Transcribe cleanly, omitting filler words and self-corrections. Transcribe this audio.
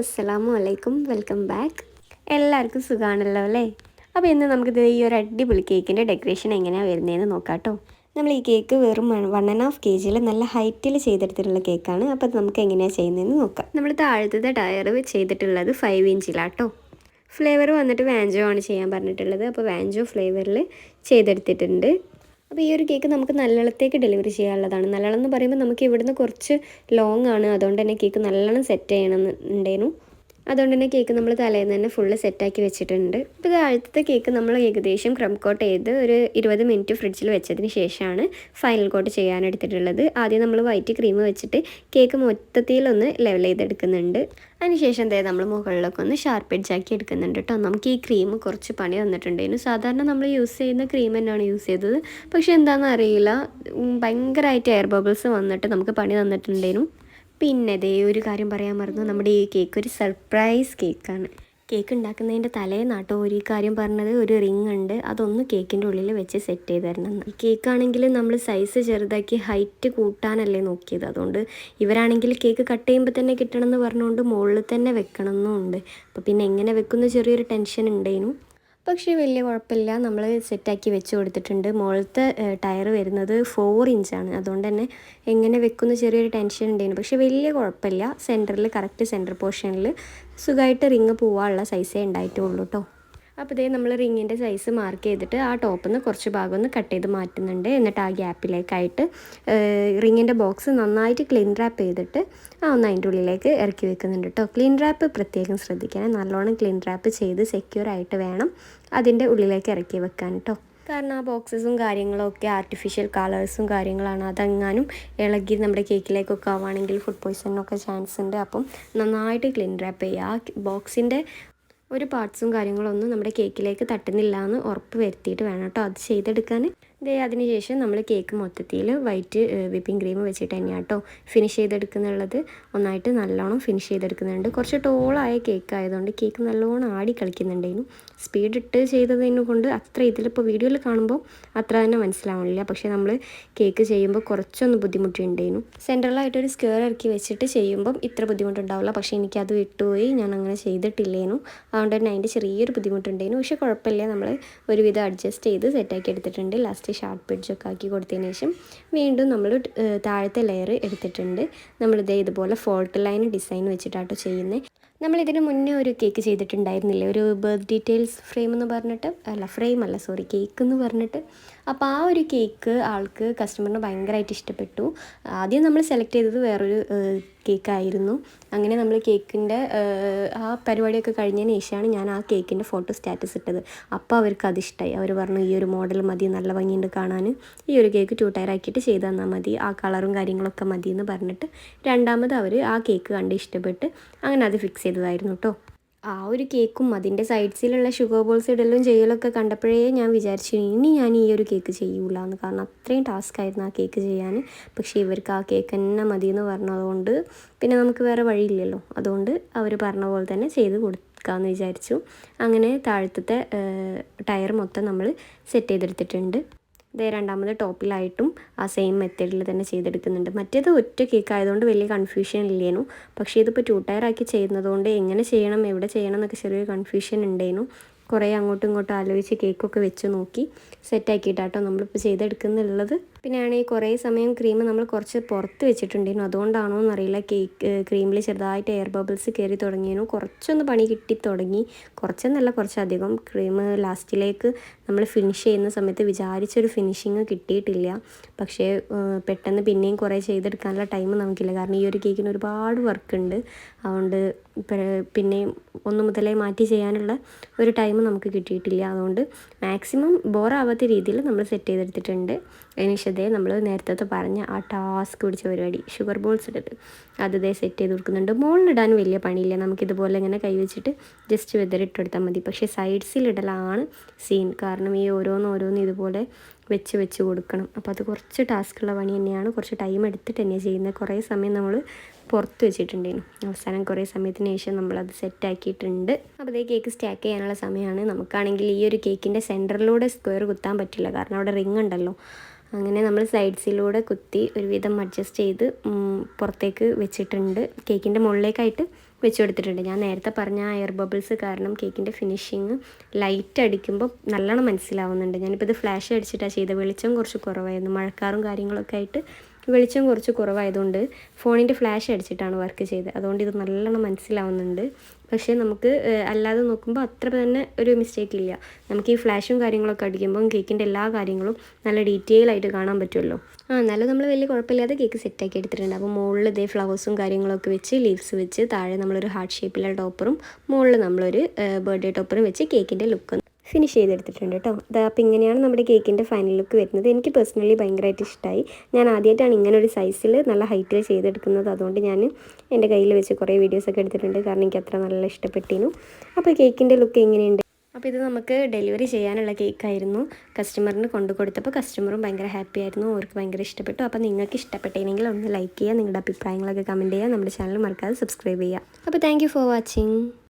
അസ്സലാമു അലൈക്കും, welcome back. എല്ലാവർക്കും സുഖമാണല്ലോ അല്ലേ? അപ്പോൾ ഇന്ന് നമുക്കിത് ഈ ഒരു അടിപൊളി കേക്കിൻ്റെ ഡെക്കറേഷൻ എങ്ങനെയാണ് വരുന്നതെന്ന് നോക്കാം കേട്ടോ. നമ്മൾ ഈ കേക്ക് വെറും 1.5 kg നല്ല ഹൈറ്റിൽ ചെയ്തെടുത്തിട്ടുള്ള കേക്കാണ്. അപ്പോൾ നമുക്ക് എങ്ങനെയാണ് ചെയ്യുന്നതെന്ന് നോക്കാം. നമ്മൾ താഴത്തെ ടയർ ചെയ്തിട്ടുള്ളത് 5 ഇഞ്ചിലാട്ടോ. ഫ്ലേവർ വന്നിട്ട് വാഞ്ചോ ആണ് ചെയ്യാൻ പറഞ്ഞിട്ടുള്ളത്. അപ്പോൾ വാഞ്ചോ ഫ്ലേവറിൽ ചെയ്തെടുത്തിട്ടുണ്ട്. അപ്പോൾ ഈ ഒരു കേക്ക് നമുക്ക് നല്ലോളത്തേക്ക് ഡെലിവറി ചെയ്യാനുള്ളതാണ്. നല്ലോളം എന്ന് പറയുമ്പോൾ നമുക്ക് ഇവിടുന്ന് കുറച്ച് ലോങ് ആണ്, അതുകൊണ്ട് തന്നെ കേക്ക് നല്ലോണം സെറ്റ് ചെയ്യണമെന്നുണ്ടേനു. അതുകൊണ്ട് തന്നെ കേക്ക് നമ്മൾ തലേന്ന് തന്നെ ഫുള്ള് സെറ്റാക്കി വെച്ചിട്ടുണ്ട്. ഇപ്പോൾ ഇത് ആദ്യത്തെ കേക്ക് നമ്മൾ ഏകദേശം ക്രം കോട്ട് ചെയ്ത് ഒരു 20 മിനിറ്റ് ഫ്രിഡ്ജിൽ വെച്ചതിന് ശേഷമാണ് ഫൈനൽ കോട്ട് ചെയ്യാനെടുത്തിട്ടുള്ളത്. ആദ്യം നമ്മൾ വൈറ്റ് ക്രീം വെച്ചിട്ട് കേക്ക് മൊത്തത്തിലൊന്ന് ലെവൽ ചെയ്തെടുക്കുന്നുണ്ട്. അതിനുശേഷം നമ്മൾ മുകളിലൊക്കെ ഒന്ന് ഷാർപ്പ് എഡ്ജാക്കി എടുക്കുന്നുണ്ട് കേട്ടോ. നമുക്ക് ഈ ക്രീം കുറച്ച് പണി വന്നിട്ടുണ്ടായിരുന്നു. സാധാരണ നമ്മൾ യൂസ് ചെയ്യുന്ന ക്രീം തന്നെയാണ് യൂസ് ചെയ്തത്. പക്ഷേ എന്താണെന്ന് അറിയില്ല, ഭയങ്കരമായിട്ട് എയർ ബബിൾസ് വന്നിട്ട് നമുക്ക് പണി തന്നിട്ടുണ്ടായിരുന്നു. പിന്നെ ഒരു കാര്യം പറയാൻ മറന്നു, നമ്മുടെ ഈ കേക്ക് ഒരു സർപ്രൈസ് കേക്കാണ്. കേക്ക് ഉണ്ടാക്കുന്നതിൻ്റെ തലേന്നാട്ടോ ഒരു കാര്യം പറഞ്ഞത്, ഒരു റിങ് ഉണ്ട്, അതൊന്ന് കേക്കിൻ്റെ ഉള്ളിൽ വെച്ച് സെറ്റ് ചെയ്ത് തരണം. ഈ കേക്കാണെങ്കിൽ നമ്മൾ സൈസ് ചെറുതാക്കി ഹൈറ്റ് കൂട്ടാനല്ലേ നോക്കിയത്. അതുകൊണ്ട് ഇവരാണെങ്കിൽ കേക്ക് കട്ട് ചെയ്യുമ്പോൾ തന്നെ കിട്ടണമെന്ന് പറഞ്ഞുകൊണ്ട് മുകളിൽ തന്നെ വെക്കണം എന്നുണ്ട്. അപ്പോൾ പിന്നെ എങ്ങനെ വെക്കുന്ന ചെറിയൊരു ടെൻഷൻ ഉണ്ടായിരുന്നു. പക്ഷേ വലിയ കുഴപ്പമില്ല, നമ്മൾ സെറ്റാക്കി വെച്ച് കൊടുത്തിട്ടുണ്ട്. മുകളിലത്തെ ടയർ വരുന്നത് 4 ഇഞ്ചാണ്. അതുകൊണ്ട് തന്നെ എങ്ങനെ വെക്കുന്ന ചെറിയൊരു ടെൻഷൻ ഉണ്ടായിരുന്നു. പക്ഷേ വലിയ കുഴപ്പമില്ല. സെൻറ്ററിൽ കറക്റ്റ് സെൻറ്റർ പോർഷനിൽ സുഖമായിട്ട് റിങ് പോകാനുള്ള സൈസേ ഉണ്ടായിട്ടുള്ളൂ കേട്ടോ. അപ്പോൾ നമ്മൾ റിങ്ങിൻ്റെ സൈസ് മാർക്ക് ചെയ്തിട്ട് ആ ടോപ്പിൽ നിന്ന് കുറച്ച് ഭാഗം ഒന്ന് കട്ട് ചെയ്ത് മാറ്റുന്നുണ്ട്. എന്നിട്ട് ആ ഗ്യാപ്പിലേക്കായിട്ട് റിങ്ങിൻ്റെ ബോക്സ് നന്നായിട്ട് ക്ലീൻ റാപ്പ് ചെയ്തിട്ട് ഒന്ന് അതിൻ്റെ ഉള്ളിലേക്ക് ഇറക്കി വെക്കുന്നുണ്ട് കേട്ടോ. ക്ലീൻ റാപ്പ് പ്രത്യേകം ശ്രദ്ധിക്കണം. നല്ലോണം ക്ലീൻ റാപ്പ് ചെയ്ത് സെക്യൂർ ആയിട്ട് വേണം അതിൻ്റെ ഉള്ളിലേക്ക് ഇറക്കി വെക്കാൻ കേട്ടോ. കാരണം ആ ബോക്സസും കാര്യങ്ങളൊക്കെ ആർട്ടിഫിഷ്യൽ കളേഴ്സും കാര്യങ്ങളാണ്. അതെങ്ങാനും ഇളകി നമ്മുടെ കേക്കിലേക്കൊക്കെ ആവുകയാണെങ്കിൽ ഫുഡ് പോയ്സണിനൊക്കെ ചാൻസ് ഉണ്ട്. അപ്പം നന്നായിട്ട് ക്ലീൻ റാപ്പ് ചെയ്യുക. ആ ബോക്സിൻ്റെ ഒരു പാർട്സും കാര്യങ്ങളൊന്നും നമ്മുടെ കേക്കിലേക്ക് തട്ടുന്നില്ല എന്ന് ഉറപ്പ് വരുത്തിയിട്ട് വേണം കേട്ടോ അത് ചെയ്തെടുക്കാൻ. അതിന് ശേഷം നമ്മൾ കേക്ക് മൊത്തത്തിൽ വൈറ്റ് വിപ്പിംഗ് ക്രീം വെച്ചിട്ട് തന്നെയാണ് കേട്ടോ ഫിനിഷ് ചെയ്തെടുക്കുന്നുള്ളത്. ഒന്നായിട്ട് നല്ലോണം ഫിനിഷ് ചെയ്തെടുക്കുന്നുണ്ട്. കുറച്ച് ടോളായ കേക്ക് ആയതുകൊണ്ട് കേക്ക് നല്ലോണം ആടി കളിക്കുന്നുണ്ടായിരുന്നു. സ്പീഡ് ഇട്ട് ചെയ്തതിനെ കൊണ്ട് അത്ര ഇതിലിപ്പോൾ വീഡിയോയിൽ കാണുമ്പോൾ അത്ര തന്നെ മനസ്സിലാവണില്ല. പക്ഷേ നമ്മൾ കേക്ക് ചെയ്യുമ്പോൾ കുറച്ചൊന്ന് ബുദ്ധിമുട്ടുണ്ടായിരുന്നു. സെൻട്രലായിട്ടൊരു സ്ക്വയർ ഇറക്കി വെച്ചിട്ട് ചെയ്യുമ്പം ഇത്ര ബുദ്ധിമുട്ടുണ്ടാവില്ല. പക്ഷേ എനിക്കത് വിട്ടുപോയി, ഞാൻ അങ്ങനെ ചെയ്തിട്ടില്ലേനു. അതുകൊണ്ട് തന്നെ അതിൻ്റെ ചെറിയൊരു ബുദ്ധിമുട്ടുണ്ടായിരുന്നു. പക്ഷേ കുഴപ്പമില്ല, നമ്മൾ ഒരുവിധം അഡ്ജസ്റ്റ് ചെയ്ത് സെറ്റാക്കി എടുത്തിട്ടുണ്ട്. ലാസ്റ്റ് ഷാർപ്പ് എഡ്ജൊക്കെ ആക്കി കൊടുത്തതിന് ശേഷം വീണ്ടും നമ്മൾ താഴത്തെ ലെയർ എടുത്തിട്ടുണ്ട്. ഇതുപോലെ ഫോൾട്ട് ലൈൻ ഡിസൈൻ വെച്ചിട്ടാട്ടോ ചെയ്യുന്നത്. നമ്മളിതിന് മുന്നേ ഒരു കേക്ക് ചെയ്തിട്ടുണ്ടായിരുന്നില്ലേ, ഒരു ബർത്ത് ഡീറ്റെയിൽസ് ഫ്രെയിം എന്ന് പറഞ്ഞിട്ട്, കേക്ക് എന്ന് പറഞ്ഞിട്ട്. അപ്പോൾ ആ ഒരു കേക്ക് ആൾക്ക് കസ്റ്റമറിന് ഭയങ്കരമായിട്ട് ഇഷ്ടപ്പെട്ടു. ആദ്യം നമ്മൾ സെലക്ട് ചെയ്തത് വേറൊരു കേക്കായിരുന്നു. അങ്ങനെ നമ്മൾ കേക്കിൻ്റെ ആ പരിപാടിയൊക്കെ കഴിഞ്ഞതിന് ശേഷമാണ് ഞാൻ ആ കേക്കിൻ്റെ ഫോട്ടോ സ്റ്റാറ്റസ് ഇട്ടത്. അപ്പോൾ അവർക്ക് അതിഷ്ടമായി. അവർ പറഞ്ഞു ഈ ഒരു മോഡൽ മതി, നല്ല ഭംഗിയുണ്ട് കാണാൻ, ഈ ഒരു കേക്ക് 2 ടയർ ആക്കിയിട്ട് ചെയ്ത് തന്നാൽ മതി, ആ കളറും കാര്യങ്ങളൊക്കെ മതി എന്ന് പറഞ്ഞിട്ട് രണ്ടാമത് അവർ ആ കേക്ക് കണ്ട് ഇഷ്ടപ്പെട്ട് അങ്ങനെ അത് ഫിക്സ് ചെയ്തതായിരുന്നു കേട്ടോ. ആ ഒരു കേക്കും അതിൻ്റെ സൈഡ്സിലുള്ള ഷുഗർ ബോൾസ് ഇടലും ചെയ്യലൊക്കെ കണ്ടപ്പോഴേ ഞാൻ വിചാരിച്ചു ഇനി ഞാൻ ഈ ഒരു കേക്ക് ചെയ്യൂല എന്ന്. കാരണം അത്രയും ടാസ്ക് ആയിരുന്നു ആ കേക്ക് ചെയ്യാൻ. പക്ഷേ ഇവർക്ക് ആ കേക്ക് തന്നെ മതി എന്ന് പറഞ്ഞതുകൊണ്ട് പിന്നെ നമുക്ക് വേറെ വഴിയില്ലല്ലോ. അതുകൊണ്ട് അവർ പറഞ്ഞ പോലെ തന്നെ ചെയ്ത് കൊടുക്കാമെന്ന് വിചാരിച്ചു. അങ്ങനെ താഴത്തെ ടയർ മൊത്തം നമ്മൾ സെറ്റ് ചെയ്തെടുത്തിട്ടുണ്ട്. രണ്ടാമത് ടോപ്പിലായിട്ടും ആ സെയിം മെത്തേഡിൽ തന്നെ ചെയ്തെടുക്കുന്നുണ്ട്. മറ്റേത് ഒറ്റ കേക്ക് ആയതുകൊണ്ട് വലിയ കൺഫ്യൂഷൻ ഇല്ലേനു. പക്ഷേ ഇതിപ്പോൾ 2 ടയർ ആക്കി ചെയ്യുന്നതുകൊണ്ട് എങ്ങനെ ചെയ്യണം, എവിടെ ചെയ്യണം എന്നൊക്കെ ചെറിയൊരു കൺഫ്യൂഷൻ ഉണ്ടായിരുന്നു. കുറേ അങ്ങോട്ടും ഇങ്ങോട്ടും ആലോചിച്ച് കേക്കൊക്കെ വെച്ച് നോക്കി സെറ്റാക്കിയിട്ടാട്ടോ നമ്മളിപ്പോൾ ചെയ്തെടുക്കുന്നുള്ളത്. പിന്നെയാണെങ്കിൽ കുറേ സമയം ക്രീം നമ്മൾ കുറച്ച് പുറത്ത് വെച്ചിട്ടുണ്ടായിരുന്നു. അതുകൊണ്ടാണോ എന്നറിയില്ല, കേക്ക് ക്രീമിൽ ചെറുതായിട്ട് എയർ ബബിൾസ് കയറി തുടങ്ങിയിരുന്നു. കുറച്ചൊന്ന് പണി കിട്ടി തുടങ്ങി. കുറച്ചെന്നല്ല, കുറച്ചധികം. ക്രീം ലാസ്റ്റിലേക്ക് നമ്മൾ ഫിനിഷ് ചെയ്യുന്ന സമയത്ത് വിചാരിച്ചൊരു ഫിനിഷിങ് കിട്ടിയിട്ടില്ല. പക്ഷേ പെട്ടെന്ന് പിന്നെയും കുറേ ചെയ്തെടുക്കാനുള്ള ടൈം നമുക്കില്ല. കാരണം ഈ ഒരു കേക്കിന് ഒരുപാട് വർക്കുണ്ട്. അതുകൊണ്ട് പിന്നെയും 1 മുതലേ മാറ്റി ചെയ്യാനുള്ള ഒരു ടൈം നമുക്ക് കിട്ടിയിട്ടില്ല. അതുകൊണ്ട് മാക്സിമം ബോറാവാത്ത രീതിയിൽ നമ്മൾ സെറ്റ് ചെയ്തെടുത്തിട്ടുണ്ട്. അതിനുശേഷം നമ്മൾ നേരത്തെ പറഞ്ഞ ആ ടാസ്ക് പിടിച്ച പരിപാടി ഷുഗർ ബോൾസ് ഇട്ടിട്ട് അത് സെറ്റ് ചെയ്ത് കൊടുക്കുന്നുണ്ട്. മുകളിലിടാൻ വലിയ പണിയില്ല, നമുക്കിതുപോലെ ഇങ്ങനെ കൈവച്ചിട്ട് ജസ്റ്റ് വെതറിട്ടെടുത്താൽ മതി. പക്ഷേ സൈഡ്സിലിടലാണ് സീൻ. കാരണം ഈ ഓരോന്ന് ഇതുപോലെ വെച്ച് കൊടുക്കണം. അപ്പോൾ അത് കുറച്ച് ടാസ്ക്കുള്ള പണി തന്നെയാണ്. കുറച്ച് ടൈം എടുത്തിട്ട് തന്നെയാണ് ചെയ്യുന്നത്. കുറേ സമയം നമ്മൾ പുറത്ത് വെച്ചിട്ടുണ്ടായിരുന്നു. അവസാനം കുറേ സമയത്തിന് ശേഷം നമ്മളത് സെറ്റാക്കിയിട്ടുണ്ട്. അപ്പോൾ കേക്ക് സ്റ്റാക്ക് ചെയ്യാനുള്ള സമയമാണ്. നമുക്കാണെങ്കിൽ ഈ ഒരു കേക്കിൻ്റെ സെൻറ്ററിലൂടെ സ്ക്വയർ കുത്താൻ പറ്റില്ല, കാരണം അവിടെ റിങ് ഉണ്ടല്ലോ. അങ്ങനെ നമ്മൾ സൈഡ്സിലൂടെ കുത്തി ഒരുവിധം അഡ്ജസ്റ്റ് ചെയ്ത് പുറത്തേക്ക് വെച്ചിട്ടുണ്ട്. കേക്കിൻ്റെ മുകളിലേക്കായിട്ട് വെച്ച് കൊടുത്തിട്ടുണ്ട്. ഞാൻ നേരത്തെ പറഞ്ഞ ആ എയർ ബബിൾസ് കാരണം കേക്കിൻ്റെ ഫിനിഷിങ് ലൈറ്റ് അടിക്കുമ്പോൾ നല്ലോണം മനസ്സിലാവുന്നുണ്ട്. ഞാനിപ്പോൾ ഇത് ഫ്ലാഷ് അടിച്ചിട്ടാണ് ചെയ്തത്. വെളിച്ചം കുറച്ച് കുറവായിരുന്നു, മഴക്കാറും കാര്യങ്ങളൊക്കെ ആയിട്ട് വെളിച്ചം കുറച്ച് കുറവായതുകൊണ്ട് ഫോണിൻ്റെ ഫ്ലാഷ് അടിച്ചിട്ടാണ് വർക്ക് ചെയ്തത്. അതുകൊണ്ട് ഇത് നല്ലോണം മനസ്സിലാവുന്നുണ്ട്. പക്ഷേ നമുക്ക് അല്ലാതെ നോക്കുമ്പോൾ അത്ര തന്നെ ഒരു മിസ്റ്റേക്ക് ഇല്ല. നമുക്ക് ഈ ഫ്ലാഷും കാര്യങ്ങളൊക്കെ അടിക്കുമ്പോൾ കേക്കിൻ്റെ എല്ലാ കാര്യങ്ങളും നല്ല ഡീറ്റെയിൽ ആയിട്ട് കാണാൻ പറ്റുമല്ലോ. എന്നാലും നമ്മൾ വലിയ കുഴപ്പമില്ലാതെ കേക്ക് സെറ്റാക്കി എടുത്തിട്ടുണ്ട്. അപ്പോൾ മുകളിൽ ഇതേ ഫ്ലവേഴ്സും കാര്യങ്ങളൊക്കെ വെച്ച് ലീവ്സ് വെച്ച് താഴെ നമ്മളൊരു ഹാർട്ട് ഷേപ്പിലുള്ള ടോപ്പറും മുകളിൽ നമ്മളൊരു ബർത്ത്ഡേ ടോപ്പറും വെച്ച് കേക്കിൻ്റെ ലുക്ക് ഫിനിഷ് ചെയ്തെടുത്തിട്ടുണ്ട് കേട്ടോ. അപ്പോൾ ഇങ്ങനെയാണ് നമ്മുടെ കേക്കിൻ്റെ ഫൈനൽ ലുക്ക് വരുന്നത്. എനിക്ക് പേഴ്സണലി ഭയങ്കരമായിട്ട് ഇഷ്ടമായി. ഞാൻ ആദ്യമായിട്ടാണ് ഇങ്ങനെ ഒരു സൈസിൽ നല്ല ഹൈറ്റിൽ ചെയ്തെടുക്കുന്നത്. അതുകൊണ്ട് ഞാൻ എൻ്റെ കയ്യിൽ വെച്ച് കുറേ വീഡിയോസൊക്കെ എടുത്തിട്ടുണ്ട്. കാരണം എനിക്ക് അത്ര നല്ല ഇഷ്ടപ്പെട്ടിരുന്നു. അപ്പോൾ കേക്കിൻ്റെ ലുക്ക് എങ്ങനെയുണ്ട്? അപ്പോൾ ഇത് നമുക്ക് ഡെലിവറി ചെയ്യാനുള്ള കേക്കായിരുന്നു. കസ്റ്റമറിന് കൊണ്ടു കൊടുത്തപ്പോൾ കസ്റ്റമറും ഭയങ്കര ഹാപ്പി ആയിരുന്നു. അവർക്ക് ഭയങ്കര ഇഷ്ടപ്പെട്ടു. അപ്പോൾ നിങ്ങൾക്ക് ഇഷ്ടപ്പെട്ടെങ്കിൽ ഒന്ന് ലൈക്ക് ചെയ്യുക, നിങ്ങളുടെ അഭിപ്രായങ്ങളൊക്കെ കമൻറ്റ് ചെയ്യുക, നമ്മുടെ ചാനൽ മറക്കാതെ സബ്സ്ക്രൈബ് ചെയ്യുക. അപ്പോൾ താങ്ക് യു ഫോർ വാച്ചിങ്.